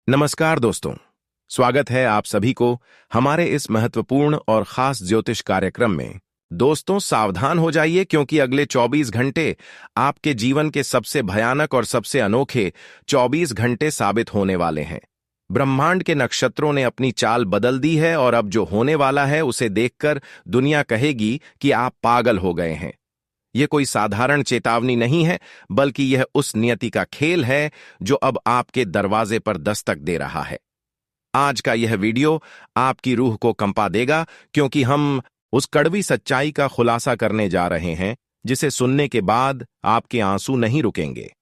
नमस्कार दोस्तों। स्वागत है आप सभी को हमारे इस महत्वपूर्ण और खास ज्योतिष कार्यक्रम में। दोस्तों सावधान हो जाइए क्योंकि अगले 24 घंटे आपके जीवन के सबसे भयानक और सबसे अनोखे 24 घंटे साबित होने वाले हैं। ब्रह्मांड के नक्षत्रों ने अपनी चाल बदल दी है और अब जो होने वाला है उसे देखकर दुनिया कहेगी कि आप पागल हो गए हैं। यह कोई साधारण चेतावनी नहीं है, बल्कि यह उस नियति का खेल है जो अब आपके दरवाजे पर दस्तक दे रहा है। आज का यह वीडियो आपकी रूह को कंपा देगा क्योंकि हम उस कड़वी सच्चाई का खुलासा करने जा रहे हैं जिसे सुनने के बाद आपके आंसू नहीं रुकेंगे।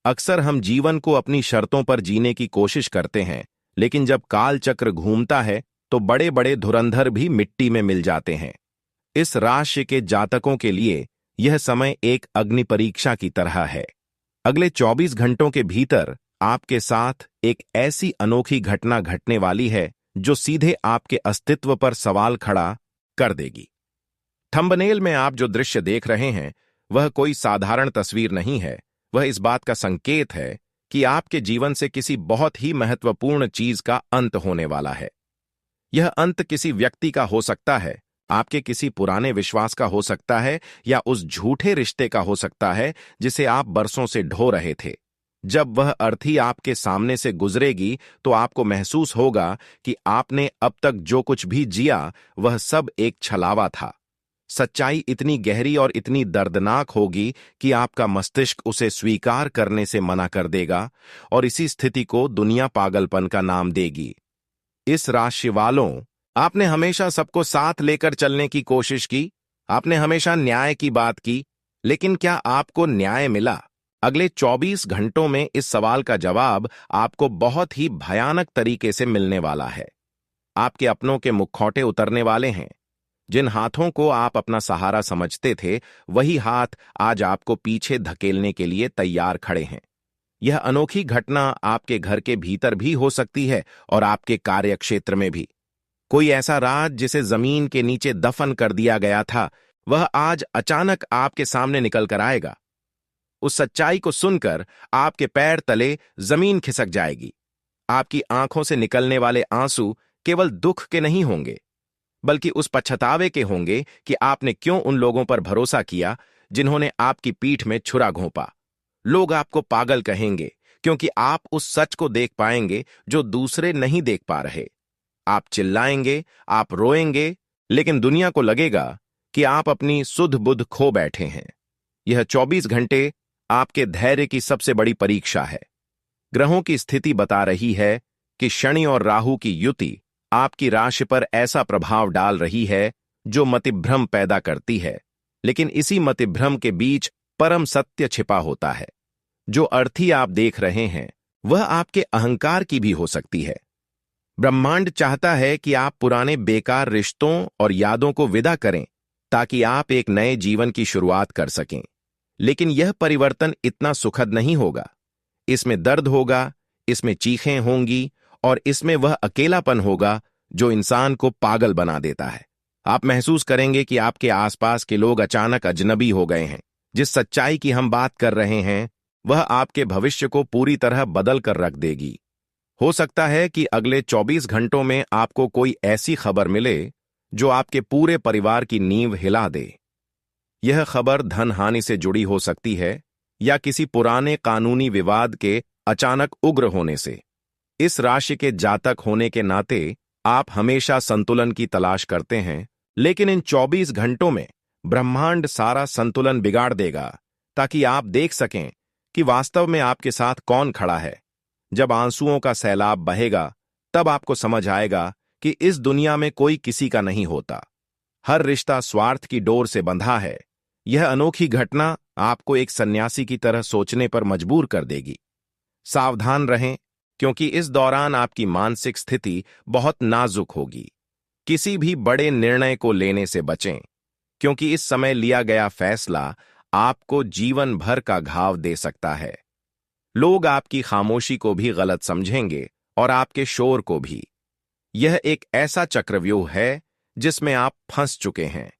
अक्सर हम जीवन को अपनी शर्तों पर जीने की कोशिश करते हैं, लेकिन जब काल चक्र घूमता है तो बड़े बड़े धुरंधर भी मिट्टी में मिल जाते हैं। इस राशि के जातकों के लिए यह समय एक अग्नि परीक्षा की तरह है। अगले 24 घंटों के भीतर आपके साथ एक ऐसी अनोखी घटना घटने वाली है जो सीधे आपके अस्तित्व पर सवाल खड़ा कर देगी। थंबनेल में आप जो दृश्य देख रहे हैं वह कोई साधारण तस्वीर नहीं है, वह इस बात का संकेत है कि आपके जीवन से किसी बहुत ही महत्वपूर्ण चीज का अंत होने वाला है। यह अंत किसी व्यक्ति का हो सकता है, आपके किसी पुराने विश्वास का हो सकता है, या उस झूठे रिश्ते का हो सकता है जिसे आप बरसों से ढो रहे थे। जब वह अर्थी आपके सामने से गुजरेगी तो आपको महसूस होगा कि आपने अब तक जो कुछ भी जिया वह सब एक छलावा था। सच्चाई इतनी गहरी और इतनी दर्दनाक होगी कि आपका मस्तिष्क उसे स्वीकार करने से मना कर देगा और इसी स्थिति को दुनिया पागलपन का नाम देगी। इस राशि वालों, आपने हमेशा सबको साथ लेकर चलने की कोशिश की, आपने हमेशा न्याय की बात की, लेकिन क्या आपको न्याय मिला? अगले 24 घंटों में इस सवाल का जवाब आपको बहुत ही भयानक तरीके से मिलने वाला है। आपके अपनों के मुखौटे उतरने वाले हैं। जिन हाथों को आप अपना सहारा समझते थे, वही हाथ आज आपको पीछे धकेलने के लिए तैयार खड़े हैं। यह अनोखी घटना आपके घर के भीतर भी हो सकती है और आपके कार्यक्षेत्र में भी। कोई ऐसा राज जिसे जमीन के नीचे दफन कर दिया गया था, वह आज अचानक आपके सामने निकल कर आएगा। उस सच्चाई को सुनकर आपके पैर तले जमीन खिसक जाएगी। आपकी आंखों से निकलने वाले आंसू केवल दुख के नहीं होंगे, बल्कि उस पछतावे के होंगे कि आपने क्यों उन लोगों पर भरोसा किया जिन्होंने आपकी पीठ में छुरा घोंपा। लोग आपको पागल कहेंगे क्योंकि आप उस सच को देख पाएंगे जो दूसरे नहीं देख पा रहे। आप चिल्लाएंगे, आप रोएंगे, लेकिन दुनिया को लगेगा कि आप अपनी सुध बुध खो बैठे हैं। यह 24 घंटे आपके धैर्य की सबसे बड़ी परीक्षा है। ग्रहों की स्थिति बता रही है कि शनि और राहु की युति आपकी राशि पर ऐसा प्रभाव डाल रही है जो मतिभ्रम पैदा करती है, लेकिन इसी मतिभ्रम के बीच परम सत्य छिपा होता है। जो अर्थी आप देख रहे हैं वह आपके अहंकार की भी हो सकती है। ब्रह्मांड चाहता है कि आप पुराने बेकार रिश्तों और यादों को विदा करें ताकि आप एक नए जीवन की शुरुआत कर सकें। लेकिन यह परिवर्तन इतना सुखद नहीं होगा। इसमें दर्द होगा, इसमें चीखें होंगी और इसमें वह अकेलापन होगा जो इंसान को पागल बना देता है। आप महसूस करेंगे कि आपके आसपास के लोग अचानक अजनबी हो गए हैं। जिस सच्चाई की हम बात कर रहे हैं वह आपके भविष्य को पूरी तरह बदल कर रख देगी। हो सकता है कि अगले 24 घंटों में आपको कोई ऐसी खबर मिले जो आपके पूरे परिवार की नींव हिला दे। यह खबर धन हानि से जुड़ी हो सकती है या किसी पुराने कानूनी विवाद के अचानक उग्र होने से। इस राशि के जातक होने के नाते आप हमेशा संतुलन की तलाश करते हैं, लेकिन इन 24 घंटों में ब्रह्मांड सारा संतुलन बिगाड़ देगा ताकि आप देख सकें कि वास्तव में आपके साथ कौन खड़ा है। जब आंसुओं का सैलाब बहेगा तब आपको समझ आएगा कि इस दुनिया में कोई किसी का नहीं होता। हर रिश्ता स्वार्थ की डोर से बंधा है। यह अनोखी घटना आपको एक सन्यासी की तरह सोचने पर मजबूर कर देगी। सावधान रहें क्योंकि इस दौरान आपकी मानसिक स्थिति बहुत नाजुक होगी। किसी भी बड़े निर्णय को लेने से बचें क्योंकि इस समय लिया गया फैसला आपको जीवन भर का घाव दे सकता है। लोग आपकी खामोशी को भी गलत समझेंगे और आपके शोर को भी। यह एक ऐसा चक्रव्यूह है जिसमें आप फंस चुके हैं,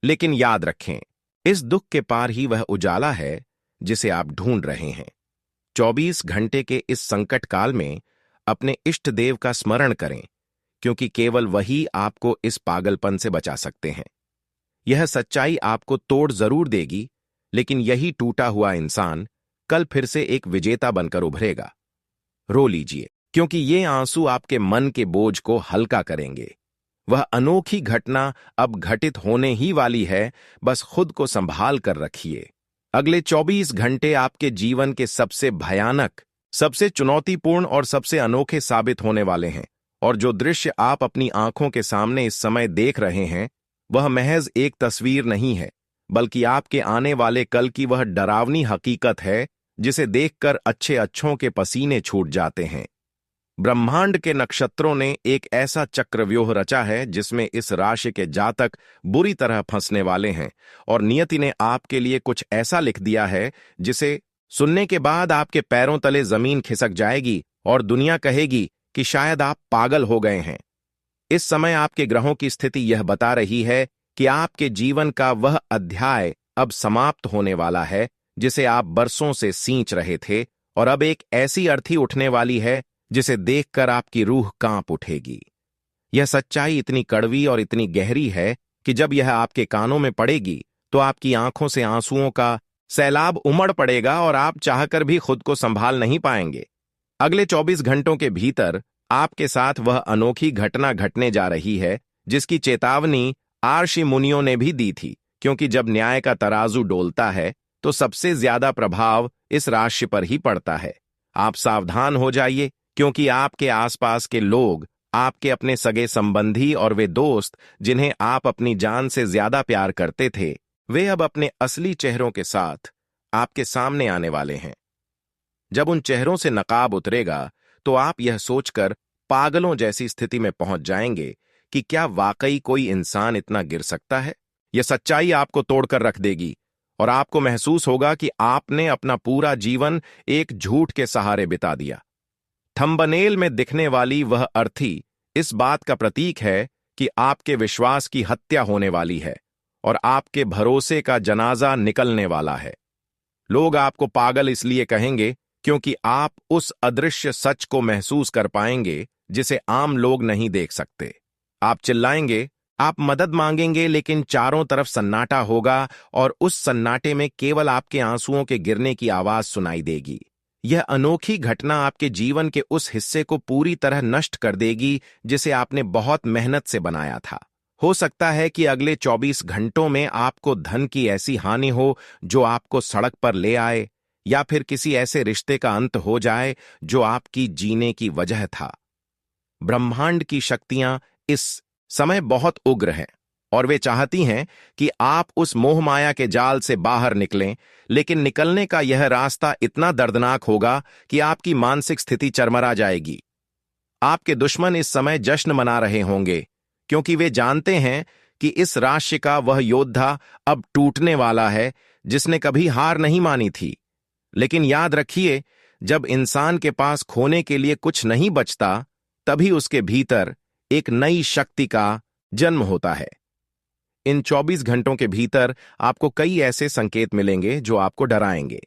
लेकिन याद रखें, इस दुख के पार ही वह उजाला है जिसे आप ढूंढ रहे हैं। 24 घंटे के इस संकट काल में अपने इष्ट देव का स्मरण करें, क्योंकि केवल वही आपको इस पागलपन से बचा सकते हैं। यह सच्चाई आपको तोड़ जरूर देगी, लेकिन यही टूटा हुआ इंसान कल फिर से एक विजेता बनकर उभरेगा। रो लीजिए, क्योंकि ये आंसू आपके मन के बोझ को हल्का करेंगे। वह अनोखी घटना अब घटित होने ही वाली है, बस खुद को संभाल कर रखिए। अगले 24 घंटे आपके जीवन के सबसे भयानक, सबसे चुनौतीपूर्ण और सबसे अनोखे साबित होने वाले हैं, और जो दृश्य आप अपनी आंखों के सामने इस समय देख रहे हैं, वह महज एक तस्वीर नहीं है, बल्कि आपके आने वाले कल की वह डरावनी हकीकत है जिसे देखकर अच्छे अच्छों के पसीने छूट जाते हैं। ब्रह्मांड के नक्षत्रों ने एक ऐसा चक्रव्यूह रचा है जिसमें इस राशि के जातक बुरी तरह फंसने वाले हैं, और नियति ने आपके लिए कुछ ऐसा लिख दिया है जिसे सुनने के बाद आपके पैरों तले जमीन खिसक जाएगी और दुनिया कहेगी कि शायद आप पागल हो गए हैं। इस समय आपके ग्रहों की स्थिति यह बता रही है कि आपके जीवन का वह अध्याय अब समाप्त होने वाला है जिसे आप बरसों से सींच रहे थे, और अब एक ऐसी अर्थी उठने वाली है जिसे देखकर आपकी रूह कांप उठेगी। यह सच्चाई इतनी कड़वी और इतनी गहरी है कि जब यह आपके कानों में पड़ेगी तो आपकी आंखों से आंसुओं का सैलाब उमड़ पड़ेगा और आप चाहकर भी खुद को संभाल नहीं पाएंगे। अगले 24 घंटों के भीतर आपके साथ वह अनोखी घटना घटने जा रही है जिसकी चेतावनी आर्षि मुनियों ने भी दी थी, क्योंकि जब न्याय का तराजू डोलता है तो सबसे ज्यादा प्रभाव इस राशि पर ही पड़ता है। आप सावधान हो जाइए, क्योंकि आपके आसपास के लोग, आपके अपने सगे संबंधी और वे दोस्त जिन्हें आप अपनी जान से ज्यादा प्यार करते थे, वे अब अपने असली चेहरों के साथ आपके सामने आने वाले हैं। जब उन चेहरों से नकाब उतरेगा तो आप यह सोचकर पागलों जैसी स्थिति में पहुंच जाएंगे कि क्या वाकई कोई इंसान इतना गिर सकता है। यह सच्चाई आपको तोड़कर रख देगी और आपको महसूस होगा कि आपने अपना पूरा जीवन एक झूठ के सहारे बिता दिया। थंबनेल में दिखने वाली वह अर्थी इस बात का प्रतीक है कि आपके विश्वास की हत्या होने वाली है और आपके भरोसे का जनाजा निकलने वाला है। लोग आपको पागल इसलिए कहेंगे क्योंकि आप उस अदृश्य सच को महसूस कर पाएंगे जिसे आम लोग नहीं देख सकते। आप चिल्लाएंगे, आप मदद मांगेंगे, लेकिन चारों तरफ सन्नाटा होगा और उस सन्नाटे में केवल आपके आंसुओं के गिरने की आवाज सुनाई देगी। यह अनोखी घटना आपके जीवन के उस हिस्से को पूरी तरह नष्ट कर देगी जिसे आपने बहुत मेहनत से बनाया था। हो सकता है कि अगले 24 घंटों में आपको धन की ऐसी हानि हो जो आपको सड़क पर ले आए, या फिर किसी ऐसे रिश्ते का अंत हो जाए जो आपकी जीने की वजह था। ब्रह्मांड की शक्तियां इस समय बहुत उग्र हैं और वे चाहती हैं कि आप उस मोहमाया के जाल से बाहर निकलें, लेकिन निकलने का यह रास्ता इतना दर्दनाक होगा कि आपकी मानसिक स्थिति चरमरा जाएगी। आपके दुश्मन इस समय जश्न मना रहे होंगे, क्योंकि वे जानते हैं कि इस राशि का वह योद्धा अब टूटने वाला है जिसने कभी हार नहीं मानी थी। लेकिन याद रखिए, जब इंसान के पास खोने के लिए कुछ नहीं बचता, तभी उसके भीतर एक नई शक्ति का जन्म होता है। इन 24 घंटों के भीतर आपको कई ऐसे संकेत मिलेंगे जो आपको डराएंगे।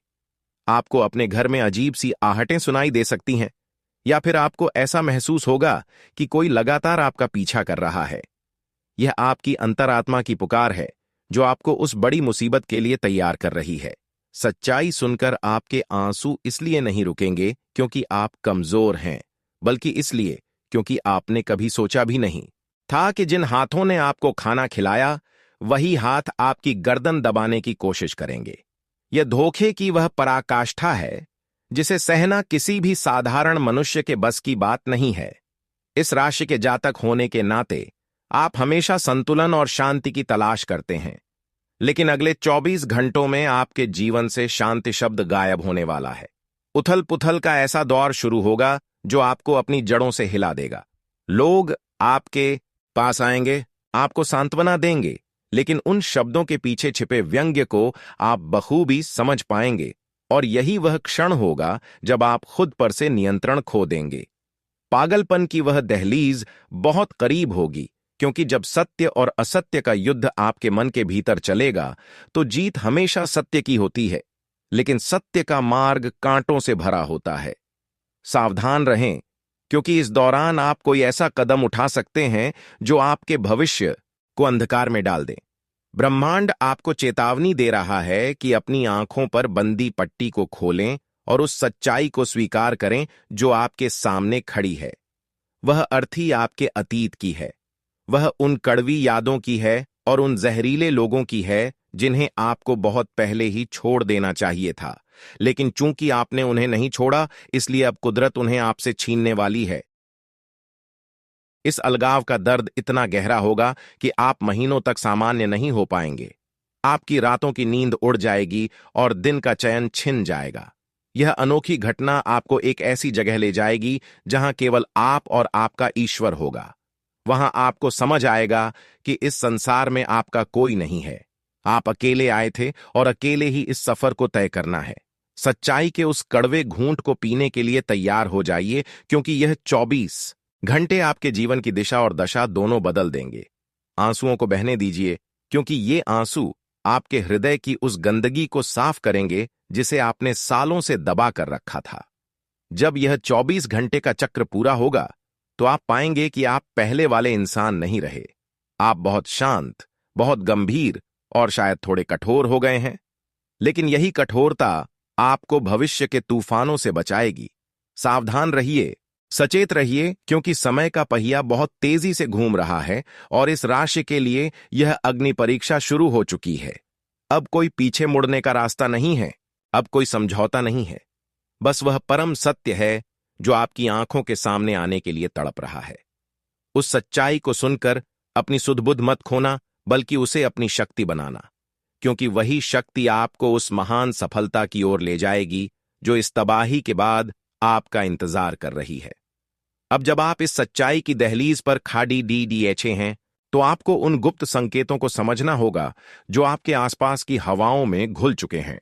आपको अपने घर में अजीब सी आहटें सुनाई दे सकती हैं, या फिर आपको ऐसा महसूस होगा कि कोई लगातार आपका पीछा कर रहा है। यह आपकी अंतरात्मा की पुकार है जो आपको उस बड़ी मुसीबत के लिए तैयार कर रही है। सच्चाई सुनकर आपके आंसू इसलिए नहीं रुकेंगे क्योंकि आप कमजोर हैं, बल्कि इसलिए क्योंकि आपने कभी सोचा भी नहीं था कि जिन हाथों ने आपको खाना खिलाया वही हाथ आपकी गर्दन दबाने की कोशिश करेंगे। यह धोखे की वह पराकाष्ठा है जिसे सहना किसी भी साधारण मनुष्य के बस की बात नहीं है। इस राशि के जातक होने के नाते आप हमेशा संतुलन और शांति की तलाश करते हैं, लेकिन अगले 24 घंटों में आपके जीवन से शांति शब्द गायब होने वाला है। उथल पुथल का ऐसा दौर शुरू होगा जो आपको अपनी जड़ों से हिला देगा। लोग आपके पास आएंगे, आपको सांत्वना देंगे, लेकिन उन शब्दों के पीछे छिपे व्यंग्य को आप बखूबी समझ पाएंगे, और यही वह क्षण होगा जब आप खुद पर से नियंत्रण खो देंगे। पागलपन की वह दहलीज बहुत करीब होगी, क्योंकि जब सत्य और असत्य का युद्ध आपके मन के भीतर चलेगा तो जीत हमेशा सत्य की होती है, लेकिन सत्य का मार्ग कांटों से भरा होता है। सावधान रहें, क्योंकि इस दौरान आप कोई ऐसा कदम उठा सकते हैं जो आपके भविष्य को अंधकार में डाल दे। ब्रह्मांड आपको चेतावनी दे रहा है कि अपनी आंखों पर बंदी पट्टी को खोलें और उस सच्चाई को स्वीकार करें जो आपके सामने खड़ी है। वह अर्थी आपके अतीत की है, वह उन कड़वी यादों की है और उन जहरीले लोगों की है जिन्हें आपको बहुत पहले ही छोड़ देना चाहिए था, लेकिन चूंकि आपने उन्हें नहीं छोड़ा, इसलिए अब कुदरत उन्हें आपसे छीनने वाली है। इस अलगाव का दर्द इतना गहरा होगा कि आप महीनों तक सामान्य नहीं हो पाएंगे। आपकी रातों की नींद उड़ जाएगी और दिन का चयन छिन जाएगा। यह अनोखी घटना आपको एक ऐसी जगह ले जाएगी जहां केवल आप और आपका ईश्वर होगा। वहां आपको समझ आएगा कि इस संसार में आपका कोई नहीं है। आप अकेले आए थे और अकेले ही इस सफर को तय करना है। सच्चाई के उस कड़वे घूंट को पीने के लिए तैयार हो जाइए, क्योंकि यह 24 घंटे आपके जीवन की दिशा और दशा दोनों बदल देंगे। आंसुओं को बहने दीजिए, क्योंकि ये आंसू आपके हृदय की उस गंदगी को साफ करेंगे जिसे आपने सालों से दबा कर रखा था। जब यह 24 घंटे का चक्र पूरा होगा, तो आप पाएंगे कि आप पहले वाले इंसान नहीं रहे। आप बहुत शांत, बहुत गंभीर और शायद थोड़े कठोर हो गए हैं। लेकिन यही कठोरता आपको भविष्य के तूफानों से बचाएगी। सावधान रहिए, सचेत रहिए, क्योंकि समय का पहिया बहुत तेजी से घूम रहा है और इस राशि के लिए यह अग्नि परीक्षा शुरू हो चुकी है। अब कोई पीछे मुड़ने का रास्ता नहीं है, अब कोई समझौता नहीं है। बस वह परम सत्य है जो आपकी आंखों के सामने आने के लिए तड़प रहा है। उस सच्चाई को सुनकर अपनी सुध-बुध मत खोना, बल्कि उसे अपनी शक्ति बनाना, क्योंकि वही शक्ति आपको उस महान सफलता की ओर ले जाएगी जो इस तबाही के बाद आपका इंतजार कर रही है। अब जब आप इस सच्चाई की दहलीज पर खाड़ी डीडीएचे हैं, तो आपको उन गुप्त संकेतों को समझना होगा जो आपके आसपास की हवाओं में घुल चुके हैं।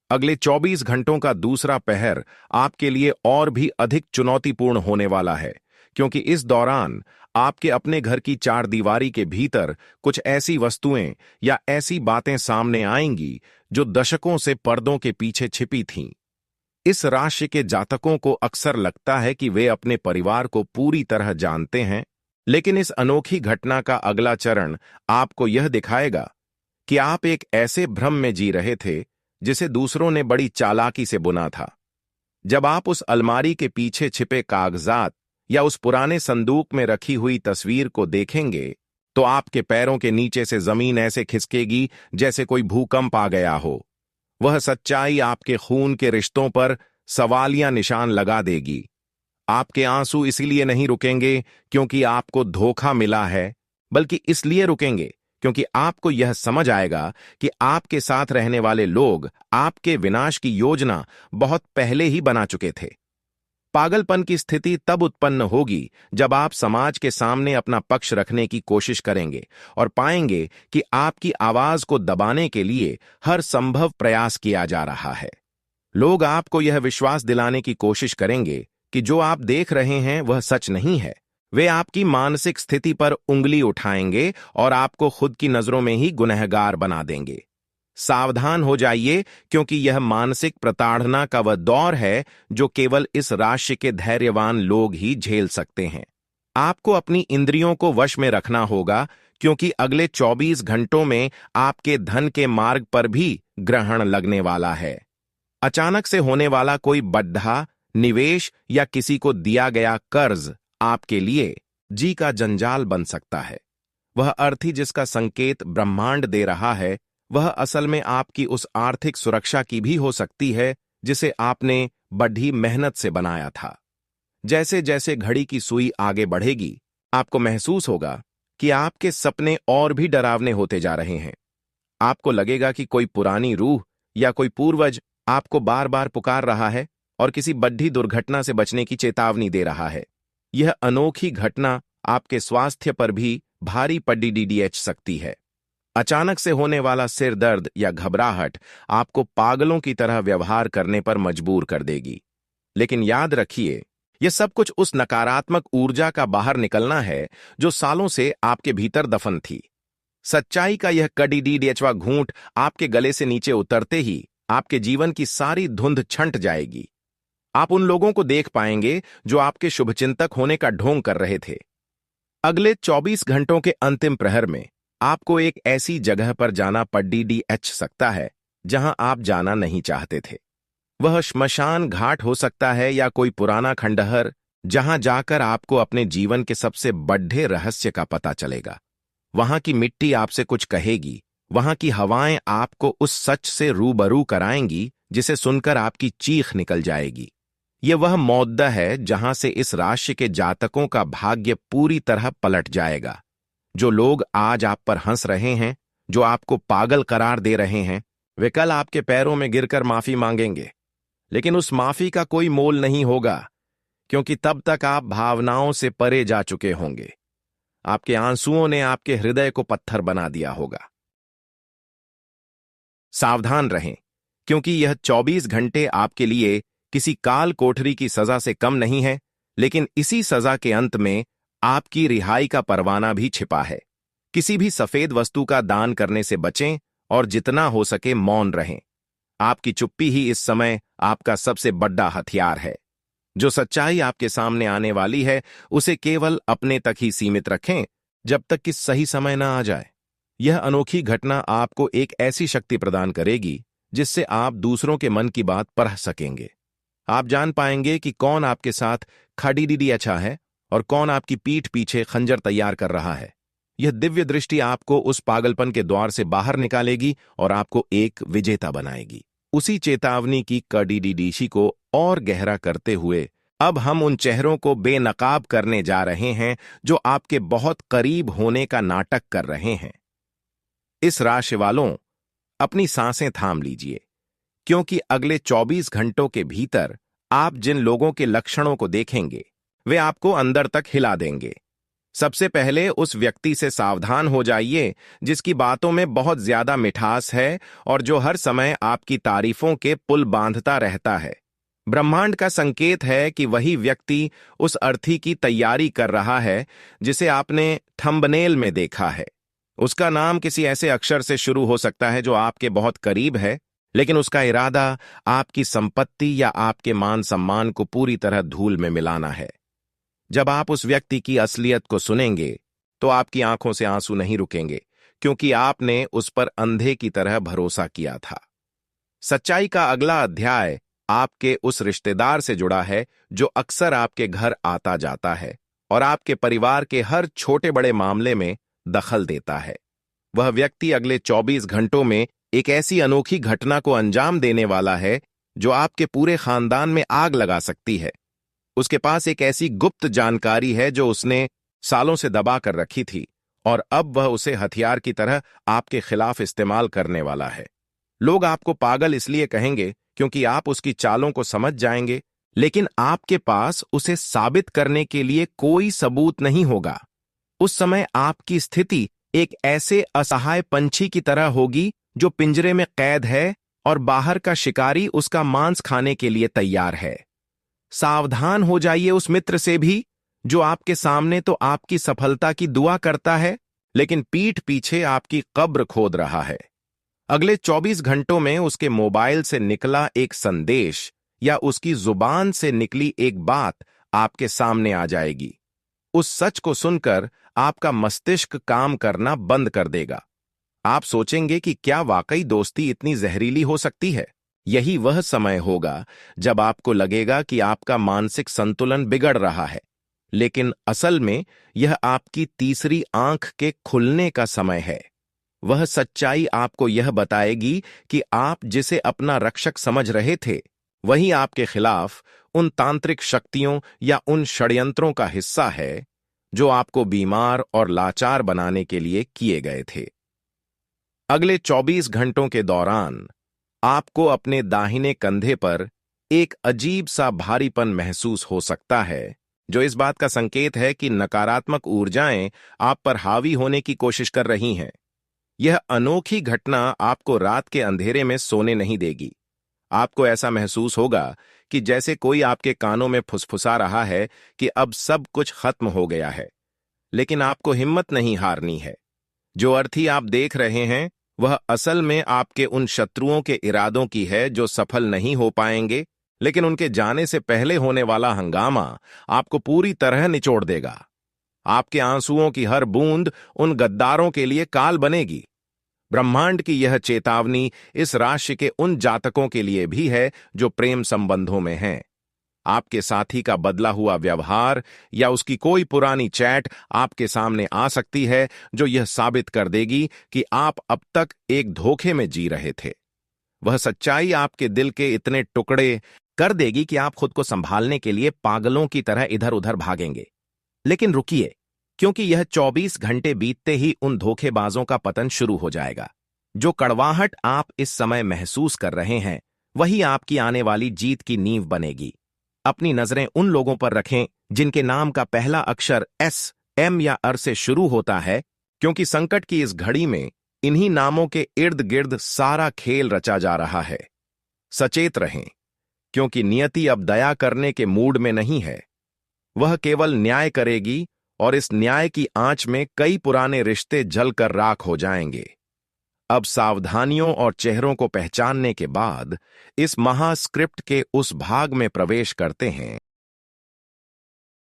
अगले 24 घंटों का दूसरा पहर आपके लिए और भी अधिक चुनौतीपूर्ण होने वाला है, क्योंकि इस दौरान आपके अपने घर की चार दीवारी के भीतर कुछ ऐसी वस्तुएं या ऐसी बातें सामने आएंगी जो दशकों से पर्दों के पीछे छिपी थीं। इस राशि के जातकों को अक्सर लगता है कि वे अपने परिवार को पूरी तरह जानते हैं, लेकिन इस अनोखी घटना का अगला चरण आपको यह दिखाएगा कि आप एक ऐसे भ्रम में जी रहे थे जिसे दूसरों ने बड़ी चालाकी से बुना था। जब आप उस अलमारी के पीछे छिपे कागजात या उस पुराने संदूक में रखी हुई तस्वीर को देखेंगे, तो आपके पैरों के नीचे से जमीन ऐसे खिसकेगी जैसे कोई भूकंप आ गया हो। वह सच्चाई आपके खून के रिश्तों पर सवालिया निशान लगा देगी। आपके आंसू इसीलिए नहीं रुकेंगे क्योंकि आपको धोखा मिला है, बल्कि इसलिए रुकेंगे क्योंकि आपको यह समझ आएगा कि आपके साथ रहने वाले लोग आपके विनाश की योजना बहुत पहले ही बना चुके थे। पागलपन की स्थिति तब उत्पन्न होगी जब आप समाज के सामने अपना पक्ष रखने की कोशिश करेंगे और पाएंगे कि आपकी आवाज को दबाने के लिए हर संभव प्रयास किया जा रहा है। लोग आपको यह विश्वास दिलाने की कोशिश करेंगे कि जो आप देख रहे हैं वह सच नहीं है। वे आपकी मानसिक स्थिति पर उंगली उठाएंगे और आपको खुद की नजरों में ही गुनहगार बना देंगे। सावधान हो जाइए, क्योंकि यह मानसिक प्रताड़ना का वह दौर है जो केवल इस राशि के धैर्यवान लोग ही झेल सकते हैं। आपको अपनी इंद्रियों को वश में रखना होगा, क्योंकि अगले 24 घंटों में आपके धन के मार्ग पर भी ग्रहण लगने वाला है। अचानक से होने वाला कोई बड्ढा निवेश या किसी को दिया गया कर्ज आपके लिए जी का जंजाल बन सकता है। वह अर्थी जिसका संकेत ब्रह्मांड दे रहा है, वह असल में आपकी उस आर्थिक सुरक्षा की भी हो सकती है जिसे आपने बड़ी मेहनत से बनाया था। जैसे जैसे घड़ी की सुई आगे बढ़ेगी, आपको महसूस होगा कि आपके सपने और भी डरावने होते जा रहे हैं। आपको लगेगा कि कोई पुरानी रूह या कोई पूर्वज आपको बार बार पुकार रहा है और किसी बड़ी दुर्घटना से बचने की चेतावनी दे रहा है। यह अनोखी घटना आपके स्वास्थ्य पर भी भारी पड़ी डीडीएच सकती है। अचानक से होने वाला सिर दर्द या घबराहट आपको पागलों की तरह व्यवहार करने पर मजबूर कर देगी। लेकिन याद रखिए, यह सब कुछ उस नकारात्मक ऊर्जा का बाहर निकलना है जो सालों से आपके भीतर दफन थी। सच्चाई का यह कड़ी डीडीएचवा घूंट आपके गले से नीचे उतरते ही आपके जीवन की सारी धुंध छंट जाएगी। आप उन लोगों को देख पाएंगे जो आपके शुभचिंतक होने का ढोंग कर रहे थे। अगले 24 घंटों के अंतिम प्रहर में आपको एक ऐसी जगह पर जाना पड़ीडीएच सकता है जहां आप जाना नहीं चाहते थे। वह श्मशान घाट हो सकता है या कोई पुराना खंडहर जहां जाकर आपको अपने जीवन के सबसे बड़े रहस्य का पता चलेगा। वहां की मिट्टी आपसे कुछ कहेगी, वहां की हवाएं आपको उस सच से रूबरू कराएंगी जिसे सुनकर आपकी चीख निकल जाएगी। यह वह मौद्दा है जहां से इस राशि के जातकों का भाग्य पूरी तरह पलट जाएगा। जो लोग आज आप पर हंस रहे हैं, जो आपको पागल करार दे रहे हैं, वे कल आपके पैरों में गिरकर माफी मांगेंगे। लेकिन उस माफी का कोई मोल नहीं होगा, क्योंकि तब तक आप भावनाओं से परे जा चुके होंगे। आपके आंसुओं ने आपके हृदय को पत्थर बना दिया होगा। सावधान रहें, क्योंकि यह 24 घंटे आपके लिए किसी काल कोठरी की सजा से कम नहीं है, लेकिन इसी सजा के अंत में आपकी रिहाई का परवाना भी छिपा है। किसी भी सफेद वस्तु का दान करने से बचें और जितना हो सके मौन रहें। आपकी चुप्पी ही इस समय आपका सबसे बड़ा हथियार है। जो सच्चाई आपके सामने आने वाली है, उसे केवल अपने तक ही सीमित रखें जब तक कि सही समय न आ जाए। यह अनोखी घटना आपको एक ऐसी शक्ति प्रदान करेगी जिससे आप दूसरों के मन की बात पढ़ सकेंगे। आप जान पाएंगे कि कौन आपके साथ खड़ीडीडी अच्छा है और कौन आपकी पीठ पीछे खंजर तैयार कर रहा है। यह दिव्य दृष्टि आपको उस पागलपन के द्वार से बाहर निकालेगी और आपको एक विजेता बनाएगी। उसी चेतावनी की कड़ीडीडीशी को और गहरा करते हुए अब हम उन चेहरों को बेनकाब करने जा रहे हैं जो आपके बहुत करीब होने का नाटक कर रहे हैं। इस राशि वालों, अपनी सांसें थाम लीजिए, क्योंकि अगले 24 घंटों के भीतर आप जिन लोगों के लक्षणों को देखेंगे वे आपको अंदर तक हिला देंगे। सबसे पहले उस व्यक्ति से सावधान हो जाइए जिसकी बातों में बहुत ज्यादा मिठास है और जो हर समय आपकी तारीफों के पुल बांधता रहता है। ब्रह्मांड का संकेत है कि वही व्यक्ति उस अर्थी की तैयारी कर रहा है जिसे आपने थंबनेल में देखा है। उसका नाम किसी ऐसे अक्षर से शुरू हो सकता है जो आपके बहुत करीब है, लेकिन उसका इरादा आपकी संपत्ति या आपके मान सम्मान को पूरी तरह धूल में मिलाना है। जब आप उस व्यक्ति की असलियत को सुनेंगे तो आपकी आंखों से आंसू नहीं रुकेंगे, क्योंकि आपने उस पर अंधे की तरह भरोसा किया था। सच्चाई का अगला अध्याय आपके उस रिश्तेदार से जुड़ा है जो अक्सर आपके घर आता जाता है और आपके परिवार के हर छोटे बड़े मामले में दखल देता है। वह व्यक्ति अगले 24 घंटों में एक ऐसी अनोखी घटना को अंजाम देने वाला है जो आपके पूरे खानदान में आग लगा सकती है। उसके पास एक ऐसी गुप्त जानकारी है जो उसने सालों से दबा कर रखी थी और अब वह उसे हथियार की तरह आपके खिलाफ इस्तेमाल करने वाला है। लोग आपको पागल इसलिए कहेंगे क्योंकि आप उसकी चालों को समझ जाएंगे, लेकिन आपके पास उसे साबित करने के लिए कोई सबूत नहीं होगा। उस समय आपकी स्थिति एक ऐसे असहाय पंछी की तरह होगी जो पिंजरे में कैद है और बाहर का शिकारी उसका मांस खाने के लिए तैयार है। सावधान हो जाइए उस मित्र से भी जो आपके सामने तो आपकी सफलता की दुआ करता है, लेकिन पीठ पीछे आपकी कब्र खोद रहा है। अगले 24 घंटों में उसके मोबाइल से निकला एक संदेश या उसकी जुबान से निकली एक बात आपके सामने आ जाएगी। उस सच को सुनकर आपका मस्तिष्क काम करना बंद कर देगा। आप सोचेंगे कि क्या वाकई दोस्ती इतनी जहरीली हो सकती है। यही वह समय होगा जब आपको लगेगा कि आपका मानसिक संतुलन बिगड़ रहा है, लेकिन असल में यह आपकी तीसरी आंख के खुलने का समय है। वह सच्चाई आपको यह बताएगी कि आप जिसे अपना रक्षक समझ रहे थे वही आपके खिलाफ उन तांत्रिक शक्तियों या उन षड्यंत्रों का हिस्सा है जो आपको बीमार और लाचार बनाने के लिए किए गए थे। अगले 24 घंटों के दौरान आपको अपने दाहिने कंधे पर एक अजीब सा भारीपन महसूस हो सकता है, जो इस बात का संकेत है कि नकारात्मक ऊर्जाएं आप पर हावी होने की कोशिश कर रही हैं। यह अनोखी घटना आपको रात के अंधेरे में सोने नहीं देगी। आपको ऐसा महसूस होगा कि जैसे कोई आपके कानों में फुसफुसा रहा है कि अब सब कुछ खत्म हो गया है, लेकिन आपको हिम्मत नहीं हारनी है। जो अर्थी आप देख रहे हैं वह असल में आपके उन शत्रुओं के इरादों की है जो सफल नहीं हो पाएंगे, लेकिन उनके जाने से पहले होने वाला हंगामा आपको पूरी तरह निचोड़ देगा। आपके आंसुओं की हर बूंद उन गद्दारों के लिए काल बनेगी। ब्रह्मांड की यह चेतावनी इस राशि के उन जातकों के लिए भी है जो प्रेम संबंधों में हैं। आपके साथी का बदला हुआ व्यवहार या उसकी कोई पुरानी चैट आपके सामने आ सकती है जो यह साबित कर देगी कि आप अब तक एक धोखे में जी रहे थे। वह सच्चाई आपके दिल के इतने टुकड़े कर देगी कि आप खुद को संभालने के लिए पागलों की तरह इधर उधर भागेंगे। लेकिन रुकिए, क्योंकि यह 24 घंटे बीतते ही उन धोखेबाजों का पतन शुरू हो जाएगा। जो कड़वाहट आप इस समय महसूस कर रहे हैं वही आपकी आने वाली जीत की नींव बनेगी। अपनी नजरें उन लोगों पर रखें जिनके नाम का पहला अक्षर एस, एम या अर से शुरू होता है, क्योंकि संकट की इस घड़ी में इन्हीं नामों के इर्द गिर्द सारा खेल रचा जा रहा है। सचेत रहें, क्योंकि नियति अब दया करने के मूड में नहीं है। वह केवल न्याय करेगी और इस न्याय की आंच में कई पुराने रिश्ते जलकर राख हो जाएंगे। अब सावधानियों और चेहरों को पहचानने के बाद इस महास्क्रिप्ट के उस भाग में प्रवेश करते हैं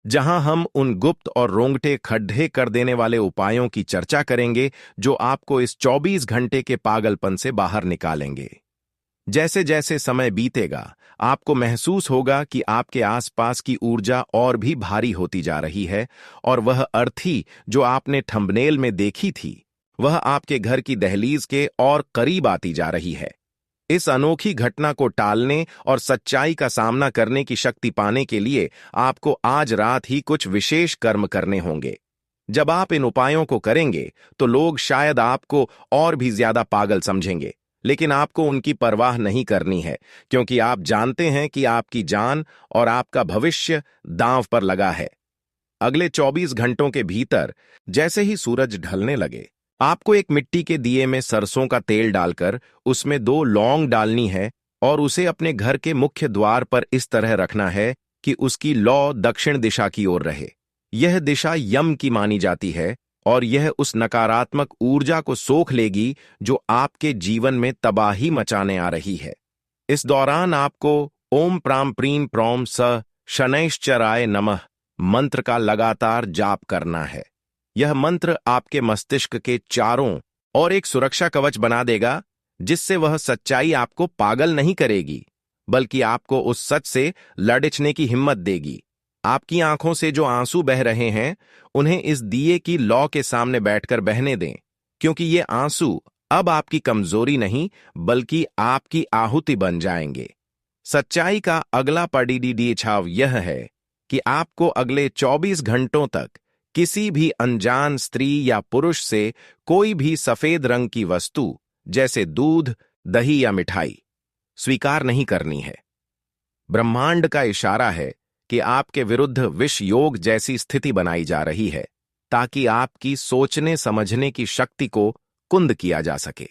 जहां हम उन गुप्त और रोंगटे खड्डे कर देने वाले उपायों की चर्चा करेंगे जो आपको इस 24 घंटे के पागलपन से बाहर निकालेंगे। जैसे जैसे समय बीतेगा आपको महसूस होगा कि आपके आसपास की ऊर्जा और भी भारी होती जा रही है और वह अर्थी जो आपने थंबनेल में देखी थी वह आपके घर की दहलीज के और करीब आती जा रही है। इस अनोखी घटना को टालने और सच्चाई का सामना करने की शक्ति पाने के लिए आपको आज रात ही कुछ विशेष कर्म करने होंगे। जब आप इन उपायों को करेंगे तो लोग शायद आपको और भी ज्यादा पागल समझेंगे, लेकिन आपको उनकी परवाह नहीं करनी है, क्योंकि आप जानते हैं कि आपकी जान और आपका भविष्य दांव पर लगा है। अगले 24 घंटों के भीतर जैसे ही सूरज ढलने लगे आपको एक मिट्टी के दिए में सरसों का तेल डालकर उसमें 2 लौंग डालनी है और उसे अपने घर के मुख्य द्वार पर इस तरह रखना है कि उसकी लौ दक्षिण दिशा की ओर रहे। यह दिशा यम की मानी जाती है और यह उस नकारात्मक ऊर्जा को सोख लेगी जो आपके जीवन में तबाही मचाने आ रही है। इस दौरान आपको ओम प्राम प्रीम प्रौम स शनैश्चराय नमः मंत्र का लगातार जाप करना है। यह मंत्र आपके मस्तिष्क के चारों और एक सुरक्षा कवच बना देगा, जिससे वह सच्चाई आपको पागल नहीं करेगी, बल्कि आपको उस सच से लड़ने की हिम्मत देगी। आपकी आंखों से जो आंसू बह रहे हैं उन्हें इस दिए की लौ के सामने बैठकर बहने दें, क्योंकि ये आंसू अब आपकी कमजोरी नहीं बल्कि आपकी आहुति बन जाएंगे। सच्चाई का अगला पड़ीडी छाव यह है कि आपको अगले 24 घंटों तक किसी भी अनजान स्त्री या पुरुष से कोई भी सफेद रंग की वस्तु जैसे दूध, दही या मिठाई स्वीकार नहीं करनी है। ब्रह्मांड का इशारा है कि आपके विरुद्ध विष योग जैसी स्थिति बनाई जा रही है, ताकि आपकी सोचने समझने की शक्ति को कुंद किया जा सके।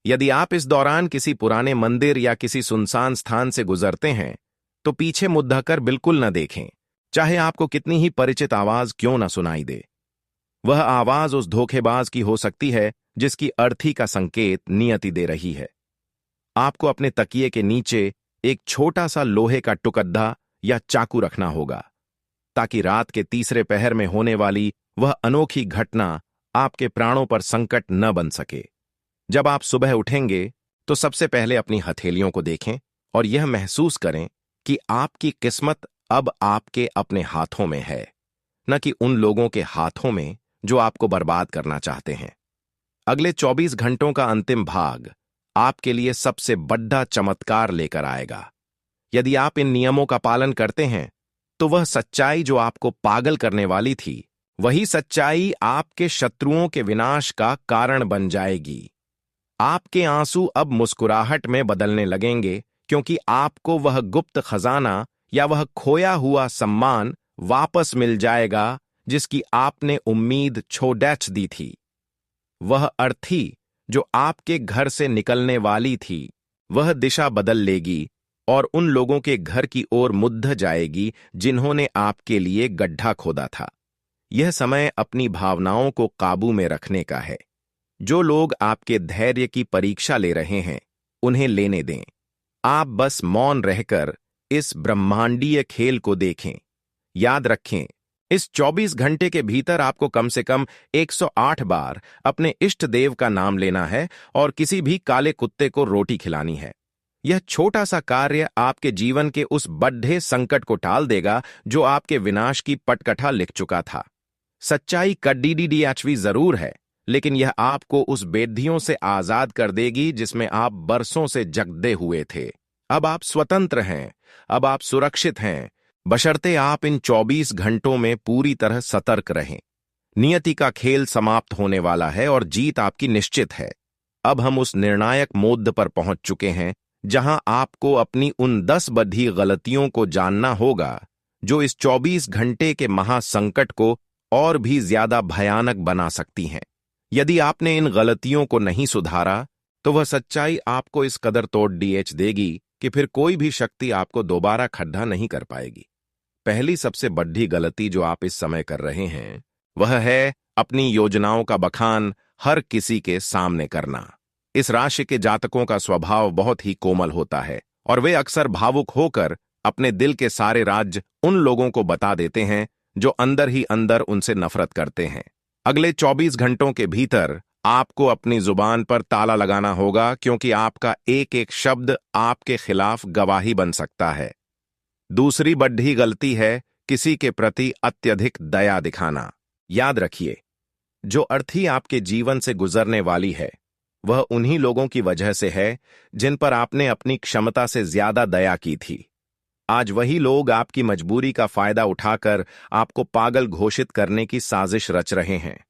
यदि आप इस दौरान किसी पुराने मंदिर या किसी सुनसान स्थान से गुजरते हैं तो पीछे मुद्दा कर बिल्कुल न देखें, चाहे आपको कितनी ही परिचित आवाज क्यों न सुनाई दे। वह आवाज उस धोखेबाज की हो सकती है जिसकी अर्थी का संकेत नियति दे रही है। आपको अपने तकिए के नीचे एक छोटा सा लोहे का टुकड़ा या चाकू रखना होगा, ताकि रात के तीसरे पहर में होने वाली वह अनोखी घटना आपके प्राणों पर संकट न बन सके। जब आप सुबह उठेंगे तो सबसे पहले अपनी हथेलियों को देखें और यह महसूस करें कि आपकी किस्मत अब आपके अपने हाथों में है, न कि उन लोगों के हाथों में जो आपको बर्बाद करना चाहते हैं। अगले 24 घंटों का अंतिम भाग आपके लिए सबसे बड़ा चमत्कार लेकर आएगा। यदि आप इन नियमों का पालन करते हैं तो वह सच्चाई जो आपको पागल करने वाली थी, वही सच्चाई आपके शत्रुओं के विनाश का कारण बन जाएगी। आपके आंसू अब मुस्कुराहट में बदलने लगेंगे, क्योंकि आपको वह गुप्त खजाना या वह खोया हुआ सम्मान वापस मिल जाएगा जिसकी आपने उम्मीद छोड़ दी थी। वह अर्थी जो आपके घर से निकलने वाली थी वह दिशा बदल लेगी और उन लोगों के घर की ओर मुद्द जाएगी जिन्होंने आपके लिए गड्ढा खोदा था। यह समय अपनी भावनाओं को काबू में रखने का है। जो लोग आपके धैर्य की परीक्षा ले रहे हैं उन्हें लेने दें। आप बस मौन रहकर इस ब्रह्मांडीय खेल को देखें। याद रखें, इस 24 घंटे के भीतर आपको कम से कम 108 बार अपने इष्ट देव का नाम लेना है और किसी भी काले कुत्ते को रोटी खिलानी है। यह छोटा सा कार्य आपके जीवन के उस बड्ढे संकट को टाल देगा जो आपके विनाश की पटकथा लिख चुका था। सच्चाई कड़ीडीडीएचवी जरूर है, लेकिन यह आपको उस बेधियों से आजाद कर देगी जिसमें आप बरसों से जकड़े हुए थे। अब आप स्वतंत्र हैं, अब आप सुरक्षित हैं, बशर्ते आप इन 24 घंटों में पूरी तरह सतर्क रहें। नियति का खेल समाप्त होने वाला है और जीत आपकी निश्चित है। अब हम उस निर्णायक मोड़ पर पहुंच चुके हैं जहां आपको अपनी उन 10 बड़ी गलतियों को जानना होगा जो इस 24 घंटे के महासंकट को और भी ज्यादा भयानक बना सकती हैं। यदि आपने इन गलतियों को नहीं सुधारा तो वह सच्चाई आपको इस कदर तोड़ डीएच देगी कि फिर कोई भी शक्ति आपको दोबारा खड्डा नहीं कर पाएगी। पहली सबसे बड़ी गलती जो आप इस समय कर रहे हैं वह है अपनी योजनाओं का बखान हर किसी के सामने करना। इस राशि के जातकों का स्वभाव बहुत ही कोमल होता है और वे अक्सर भावुक होकर अपने दिल के सारे राज उन लोगों को बता देते हैं जो अंदर ही अंदर उनसे नफरत करते हैं। अगले 24 घंटों के भीतर आपको अपनी जुबान पर ताला लगाना होगा, क्योंकि आपका एक एक शब्द आपके खिलाफ गवाही बन सकता है। दूसरी बड़ी गलती है किसी के प्रति अत्यधिक दया दिखाना। याद रखिए, जो अर्थी आपके जीवन से गुजरने वाली है वह उन्हीं लोगों की वजह से है जिन पर आपने अपनी क्षमता से ज्यादा दया की थी। आज वही लोग आपकी मजबूरी का फायदा उठाकर आपको पागल घोषित करने की साजिश रच रहे हैं।